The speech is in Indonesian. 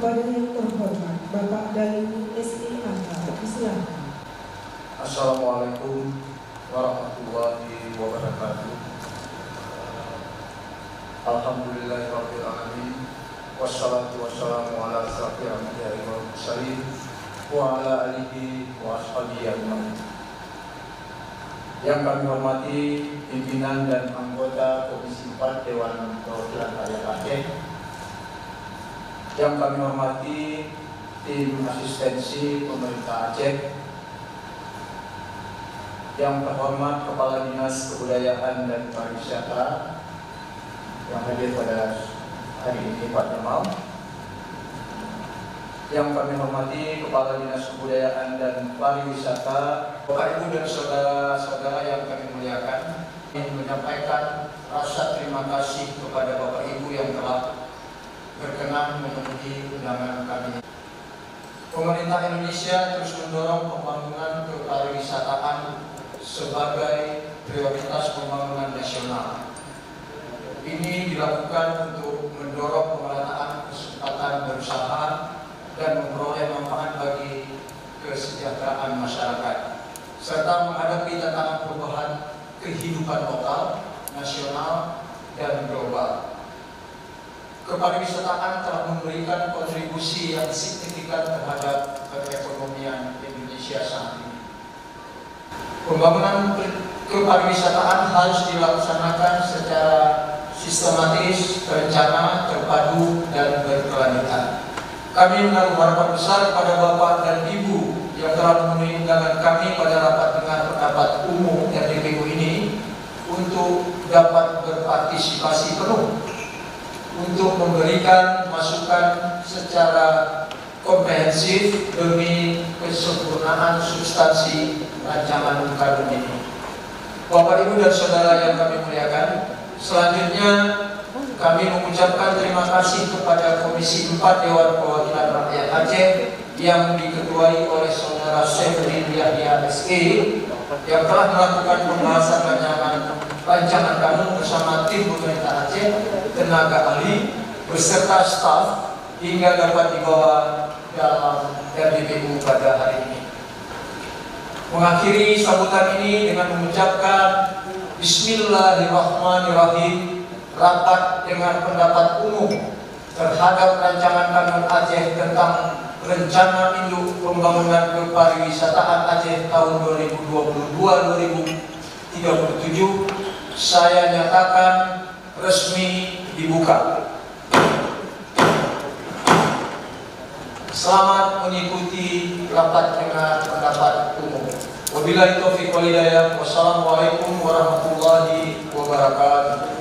kepada yang terhormat Bapak Dalim SIAK. Silakan. Assalamualaikum warahmatullahi wabarakatuh. Alhamdulillahirabbil alamin. Wassalatu wassalamu ala asyrafil anbiya'i wal mursalin wa ala alihi wa ashabihi ajmain. Yang kami hormati pimpinan dan anggota Komisi 4 Dewan Perwakilan Rakyat Aceh. Yang kami hormati tim asistensi pemerintah Aceh. Yang terhormat Kepala Dinas Kebudayaan dan Pariwisata yang hadir pada hari ini, Pak Jamal. Yang kami hormati Kepala Dinas Kebudayaan dan Pariwisata, Bapak Ibu dan saudara-saudara yang kami muliakan, ingin menyampaikan rasa terima kasih kepada Bapak Ibu yang telah berkenan memenuhi undangan kami. Pemerintah Indonesia terus mendorong pembangunan kepariwisataan sebagai prioritas pembangunan nasional. Ini dilakukan untuk mendorong pemerataan kesempatan berusaha dan memperoleh manfaat bagi kesejahteraan masyarakat, serta menghadapi tantangan perubahan kehidupan lokal, nasional, dan global. Kepariwisataan telah memberikan kontribusi yang signifikan terhadap perekonomian Indonesia saat ini. Pembangunan kepariwisataan harus dilaksanakan secara sistematis, terencana, terpadu, dan berkelanjutan. Kami menaruh harapan besar kepada Bapak dan Ibu yang telah memenuhi undangan kami pada rapat dengar pendapat umum RDPU ini untuk dapat berpartisipasi penuh untuk memberikan masukan secara komprehensif demi kesempurnaan substansi rancangan undang-undang ini. Bapak, Ibu, dan saudara yang kami muliakan, selanjutnya kami mengucapkan terima kasih kepada Komisi 4 Dewan Perwakilan Rakyat Aceh yang diketuai oleh Saudara Syafrin Yahya SE yang telah melakukan pembahasan rancangan kami bersama tim pemerintah Aceh, tenaga ahli, beserta staf hingga dapat dibawa dalam RDPU pada hari ini. Mengakhiri sambutan ini dengan mengucapkan Bismillahirrahmanirrahim. Rapat dengan pendapat umum terhadap rancangan Kanun Aceh tentang Rencana Induk Pembangunan Kepariwisataan Aceh tahun 2022-2037 saya nyatakan resmi dibuka. Selamat mengikuti rapat dengan pendapat umum. Wabillahi taufiq wal hidayah. Wassalamualaikum warahmatullahi wabarakatuh.